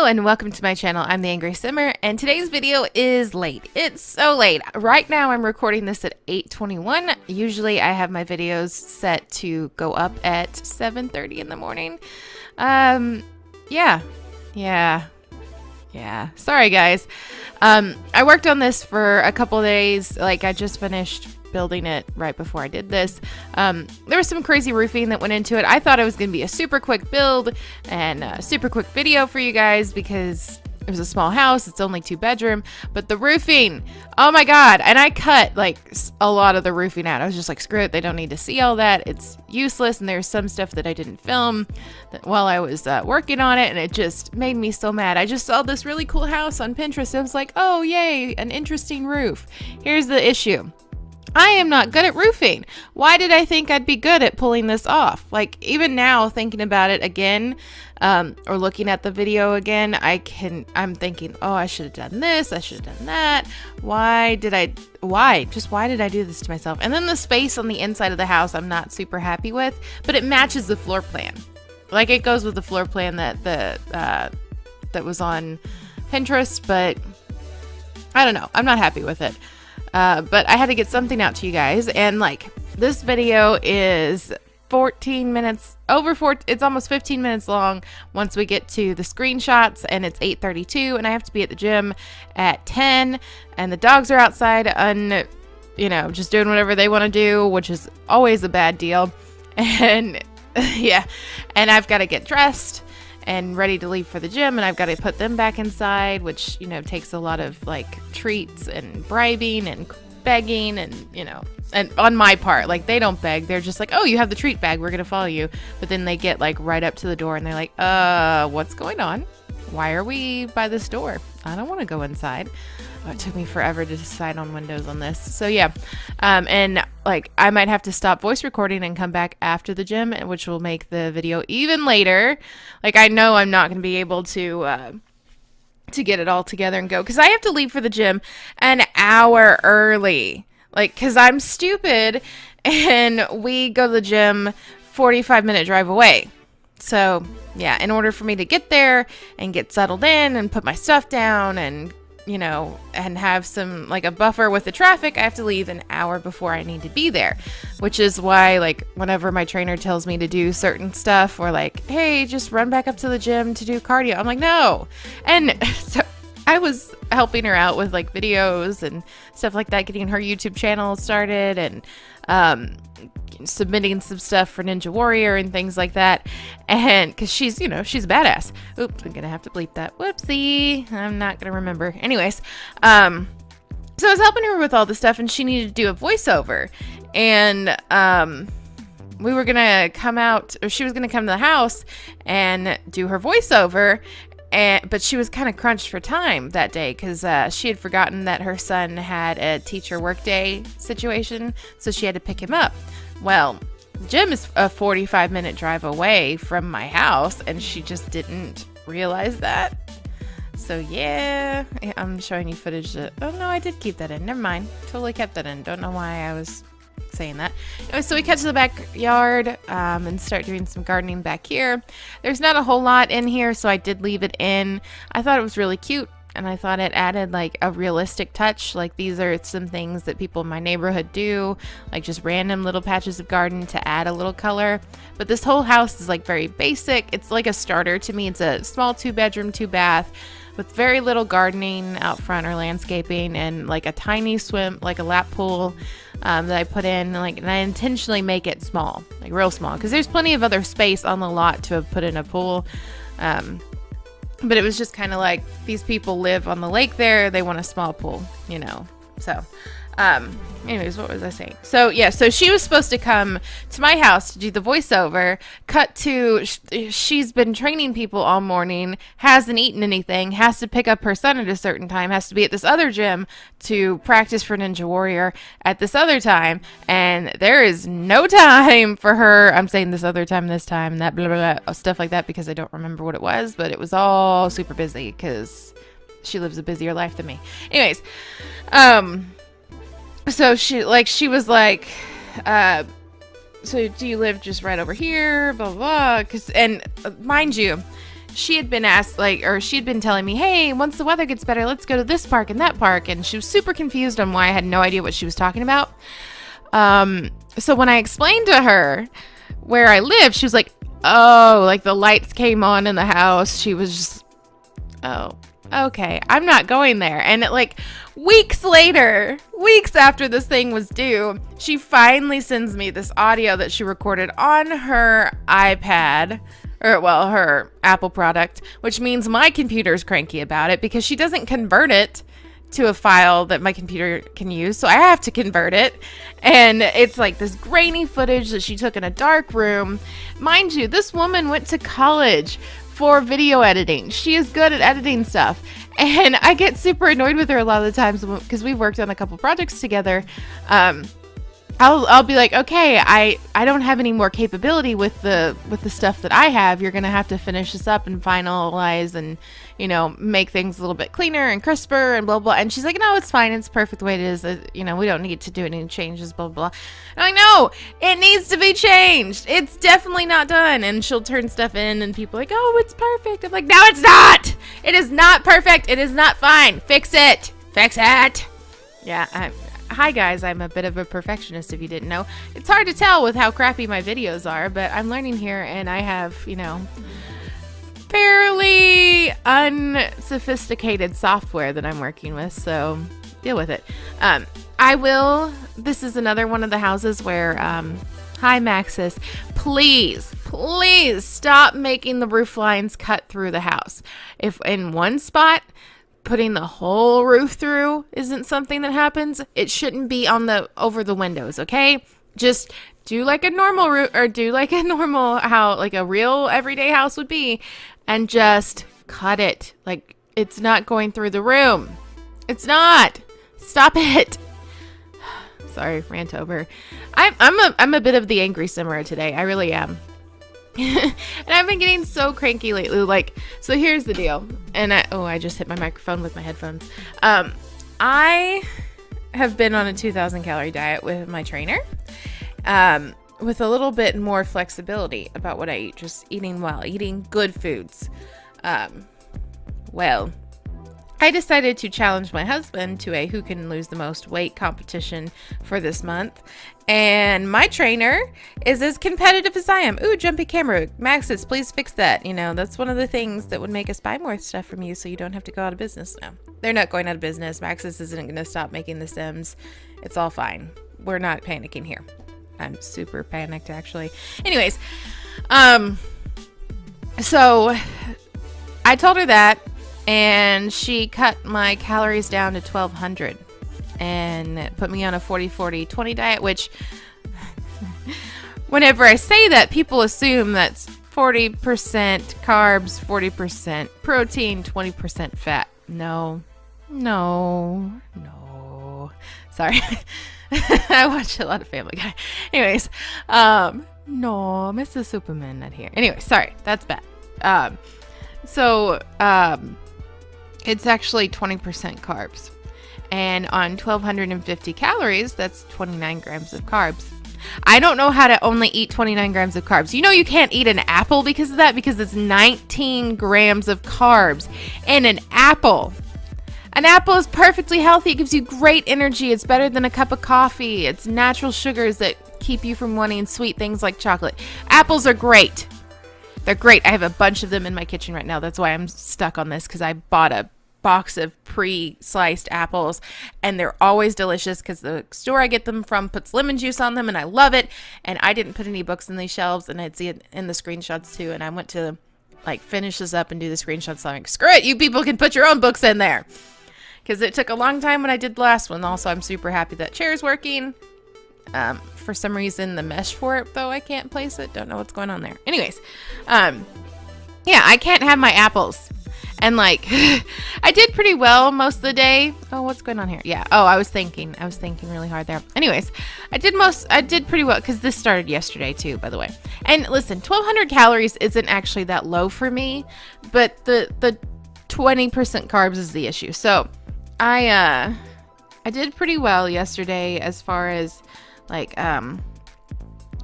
and welcome to my channel. I'm the Angry Simmer, and today's video is late. It's so late. Right now I'm recording this at 8:21. Usually I have my videos set to go up at 7:30 in the morning. Yeah. Sorry guys. I worked on this for a couple days. Like, I just finished building it right before I did this. There was some crazy roofing that went into it. I thought it was going to be a super quick build and a super quick video for you guys because it was a small house. It's only 2-bedroom, but the roofing, oh my god. And I cut like a lot of the roofing out. I was just like, screw it, they don't need to see all that, it's useless. And there's some stuff that I didn't film while I was working on it, and it just made me so mad. I just saw this really cool house on Pinterest. I was like, oh yay, an interesting roof. Here's the issue: I am not good at roofing. Why did I think I'd be good at pulling this off? Like, even now, thinking about it again, or looking at the video again, I'm thinking, oh, I should have done this, I should have done that. Why did I do this to myself? And then the space on the inside of the house, I'm not super happy with, but it matches the floor plan. Like, it goes with the floor plan that was on Pinterest, but I don't know. I'm not happy with it. But I had to get something out to you guys, and like, this video is 14 minutes it's almost 15 minutes long once we get to the screenshots, and it's 8:32 and I have to be at the gym at 10, and the dogs are outside just doing whatever they want to do, which is always a bad deal. And yeah, and I've got to get dressed and ready to leave for the gym, and I've got to put them back inside, which, takes a lot of like treats and bribing and begging, and and on my part, like, they don't beg, they're just like, oh, you have the treat bag, we're gonna follow you. But then they get like right up to the door and they're like, what's going on? Why are we by this door? I don't want to go inside. Oh, it took me forever to decide on windows on this. So yeah, and like, I might have to stop voice recording and come back after the gym, which will make the video even later. Like, I know I'm not going to be able to get it all together and go, because I have to leave for the gym an hour early. Like, because I'm stupid, and we go to the gym 45-minute drive away. So yeah, in order for me to get there and get settled in and put my stuff down and and have some, like, a buffer with the traffic, I have to leave an hour before I need to be there. Which is why, like, whenever my trainer tells me to do certain stuff, or like, hey, just run back up to the gym to do cardio, I'm like, no. And so I was helping her out with like videos and stuff like that, getting her YouTube channel started, and submitting some stuff for Ninja Warrior and things like that. And because she's she's a badass. Oops, I'm gonna have to bleep that. Whoopsie, I'm not gonna remember. Anyways, so I was helping her with all the stuff, and she needed to do a voiceover, and we were gonna come out, or she was gonna come to the house and do her voiceover. But she was kind of crunched for time that day because she had forgotten that her son had a teacher workday situation, so she had to pick him up. Well, the gym is a 45-minute drive away from my house, and she just didn't realize that. So yeah, I'm showing you footage that, oh no, I did keep that in. Never mind. Totally kept that in. Don't know why I was saying that. Anyway, so we cut to the backyard and start doing some gardening back here. There's not a whole lot in here, so I did leave it in. I thought it was really cute, and I thought it added like a realistic touch. Like, these are some things that people in my neighborhood do, like just random little patches of garden to add a little color. But this whole house is like very basic. It's like a starter to me. It's a small 2-bedroom, 2-bath with very little gardening out front or landscaping, and like a tiny swim, like a lap pool that I put in, and I intentionally make it small, like real small, because there's plenty of other space on the lot to have put in a pool. But it was just kind of like, these people live on the lake there, they want a small pool, so anyways, what was I saying? So yeah, so she was supposed to come to my house to do the voiceover. Cut to, she's been training people all morning, hasn't eaten anything, has to pick up her son at a certain time, has to be at this other gym to practice for Ninja Warrior at this other time, and there is no time for her. I'm saying this other time, this time, that blah blah blah, stuff like that, because I don't remember what it was, but it was all super busy because she lives a busier life than me. Anyways, so she was like, so do you live just right over here, blah blah blah, and mind you, she had been asked, like, or she had been telling me, hey, once the weather gets better, let's go to this park and that park. And she was super confused on why I had no idea what she was talking about. So when I explained to her where I live, she was like, oh, like the lights came on in the house. She was just, oh, okay, I'm not going there. And like weeks later, weeks after this thing was due, she finally sends me this audio that she recorded on her iPad, or well, her Apple product, which means my computer's cranky about it because she doesn't convert it to a file that my computer can use, so I have to convert it. And it's like this grainy footage that she took in a dark room. Mind you, this woman went to college for video editing. She is good at editing stuff, and I get super annoyed with her a lot of the times because we've worked on a couple projects together. I'll be like, okay, I don't have any more capability with the stuff that I have. You're gonna have to finish this up and finalize and, you know, make things a little bit cleaner and crisper and blah blah. And she's like, no, it's fine, it's perfect the way it is. You know, we don't need to do any changes, blah blah. And I'm like, no, it needs to be changed. It's definitely not done. And she'll turn stuff in, and people are like, oh, it's perfect. I'm like, no, it's not. It is not perfect. It is not fine. Fix it. Fix it. Yeah. Hi guys, I'm a bit of a perfectionist if you didn't know. It's hard to tell with how crappy my videos are, but I'm learning here, and I have, you know, fairly unsophisticated software that I'm working with, so deal with it. This is another one of the houses where, hi Maxis, please stop making the roof lines cut through the house. If in one spot, putting the whole roof through isn't something that happens, it shouldn't be over the windows, okay? Just do like a normal roof, or do like a normal how like a real everyday house would be, and just cut it. Like, it's not going through the room. It's not. Stop it. Sorry, rant over. I'm a bit of the angry simmer today. I really am. And I've been getting so cranky lately. Like, so here's the deal. And I just hit my microphone with my headphones. I have been on a 2,000 calorie diet with my trainer, with a little bit more flexibility about what I eat, just eating well, eating good foods. Well, I decided to challenge my husband to a who can lose the most weight competition for this month. And my trainer is as competitive as I am. Ooh, jumpy camera. Maxis, please fix that. You know, that's one of the things that would make us buy more stuff from you so you don't have to go out of business. No, they're not going out of business. Maxis isn't going to stop making the Sims. It's all fine. We're not panicking here. I'm super panicked, actually. Anyways, so I told her that, and she cut my calories down to 1,200 and put me on a 40-40-20 diet, which whenever I say that, people assume that's 40% carbs, 40% protein, 20% fat. No. Sorry. I watch a lot of Family Guy. Anyways, no, Mr. Superman not here. Anyway, sorry, that's bad. It's actually 20% carbs. And on 1,250 calories, that's 29 grams of carbs. I don't know how to only eat 29 grams of carbs. You know, you can't eat an apple because of that, because it's 19 grams of carbs in an apple. An apple is perfectly healthy. It gives you great energy. It's better than a cup of coffee. It's natural sugars that keep you from wanting sweet things like chocolate. Apples are great. They're great. I have a bunch of them in my kitchen right now. That's why I'm stuck on this, because I bought a box of pre-sliced apples, and they're always delicious because the store I get them from puts lemon juice on them, and I love it. And I didn't put any books in these shelves, and I'd see it in the screenshots too. And I went to like finish this up and do the screenshots. So I'm like, screw it, you people can put your own books in there, because it took a long time when I did the last one. Also, I'm super happy that chair's working. For some reason, the mesh for it, though, I can't place it. Don't know what's going on there. Anyways, yeah, I can't have my apples. And like, I did pretty well most of the day. Oh, what's going on here? Yeah. Oh, I was thinking really hard there. Anyways, I did pretty well, because this started yesterday too, by the way. And listen, 1,200 calories isn't actually that low for me, but the 20% carbs is the issue. So I did pretty well yesterday as far as like,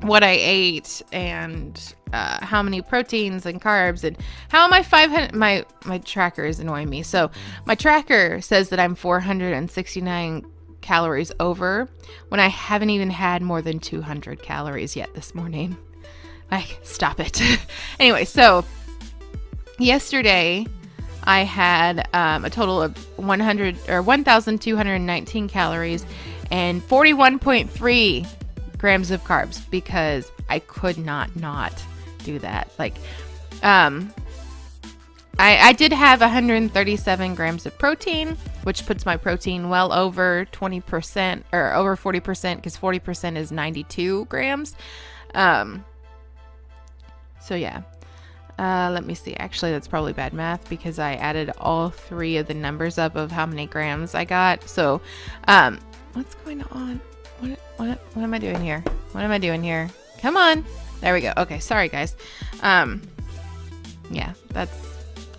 what I ate and how many proteins and carbs and how am I 500. My tracker is annoying me. So my tracker says that I'm 469 calories over when I haven't even had more than 200 calories yet this morning. Like, stop it. Anyway, so yesterday I had a total of 1,219 calories and 41.3 grams of carbs because I could not do that. Like, I did have 137 grams of protein, which puts my protein well over 20% or over 40% because 40% is 92 grams. So yeah. Let me see. Actually, that's probably bad math because I added all three of the numbers up of how many grams I got. So, what's going on? What am I doing here? What am I doing here? Come on. There we go. Okay. Sorry, guys. Yeah,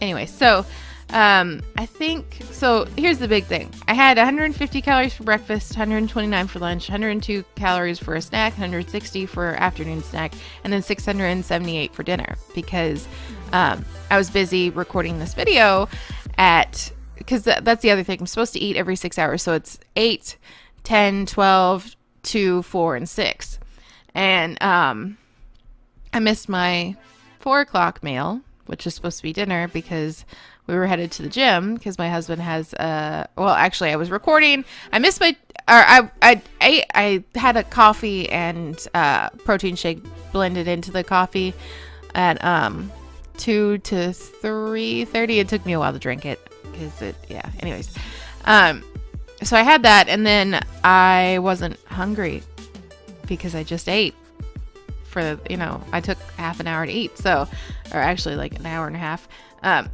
anyway. So, I think, so here's the big thing. I had 150 calories for breakfast, 129 for lunch, 102 calories for a snack, 160 for afternoon snack, and then 678 for dinner because I was busy recording this video because that's the other thing. I'm supposed to eat every 6 hours. So it's 8, 10, 12, 2, 4, and 6. And I missed my 4 o'clock meal, which is supposed to be dinner because we were headed to the gym because my husband has well, actually I was recording. I missed I had a coffee and protein shake blended into the coffee at 2 to 3:30. It took me a while to drink it because anyways. So I had that and then I wasn't hungry because I just ate I took half an hour to eat. So, or actually like an hour and a half.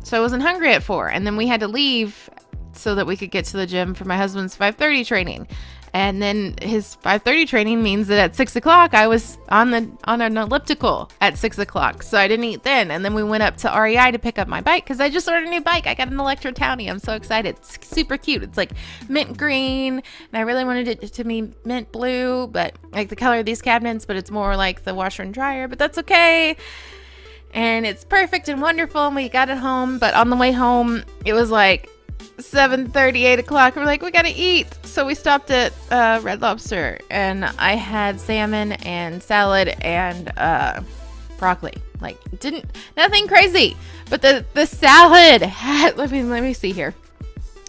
So I wasn't hungry at 4 and then we had to leave so that we could get to the gym for my husband's 5:30 training. And then his 5:30 training means that at 6 o'clock I was on an elliptical at 6 o'clock. So I didn't eat then. And then we went up to REI to pick up my bike because I just ordered a new bike. I got an Electro Townie. I'm so excited. It's super cute. It's like mint green. And I really wanted it to be mint blue, but like the color of these cabinets, but it's more like the washer and dryer, but that's okay. And it's perfect and wonderful. And we got it home. But on the way home, it was like 7:30, 8 o'clock. We're like, we gotta eat. So we stopped at Red Lobster and I had salmon and salad and broccoli. Like, nothing crazy. But the salad had, let me see here.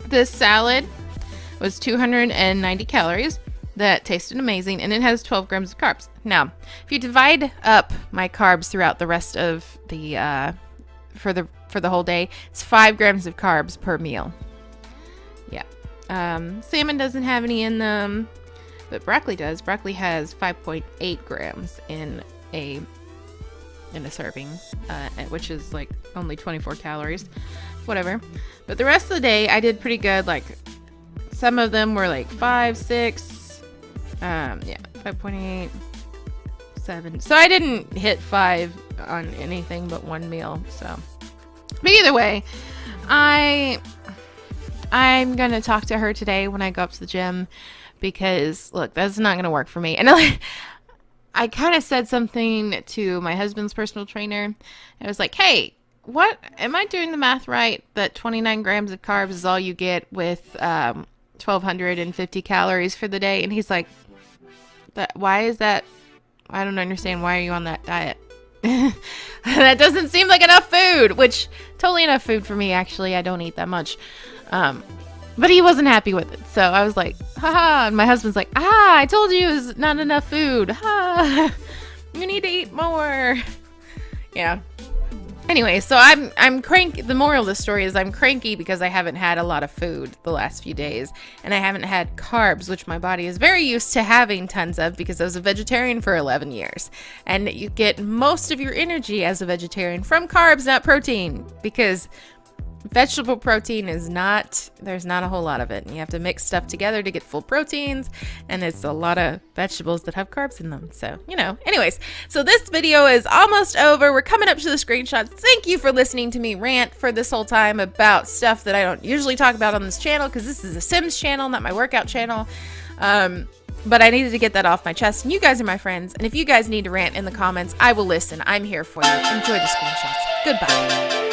The salad was 290 calories. That tasted amazing, and it has 12 grams of carbs. Now, if you divide up my carbs throughout the rest of the for the whole day, it's 5 grams of carbs per meal. Yeah. Salmon doesn't have any in them, but broccoli does. Broccoli has 5.8 grams in a serving, which is like only 24 calories. Whatever. But the rest of the day, I did pretty good. Like, some of them were like 5, 6. 5.8, 7. So I didn't hit 5 on anything but one meal. So, but either way, I'm gonna talk to her today when I go up to the gym because look, that's not gonna work for me. And I kind of said something to my husband's personal trainer. I was like, hey, what am I doing the math right? That 29 grams of carbs is all you get with 1,250 calories for the day? And he's like, why is that? I don't understand. Why are you on that diet? That doesn't seem like enough food, which totally enough food for me. Actually, I don't eat that much. But he wasn't happy with it. So I was like, haha. And my husband's like, I told you it was not enough food. You need to eat more. Yeah. Anyway, so I'm cranky. The moral of the story is I'm cranky because I haven't had a lot of food the last few days, and I haven't had carbs, which my body is very used to having tons of because I was a vegetarian for 11 years. And you get most of your energy as a vegetarian from carbs, not protein, because vegetable protein there's not a whole lot of it, and you have to mix stuff together to get full proteins, and it's a lot of vegetables that have carbs in them. So, anyways, so this video is almost over. We're coming up to the screenshots. Thank you for listening to me rant for this whole time about stuff that I don't usually talk about on this channel because this is a Sims channel, not my workout channel. But I needed to get that off my chest. And you guys are my friends. And if you guys need to rant in the comments, I will listen. I'm here for you. Enjoy the screenshots. Goodbye.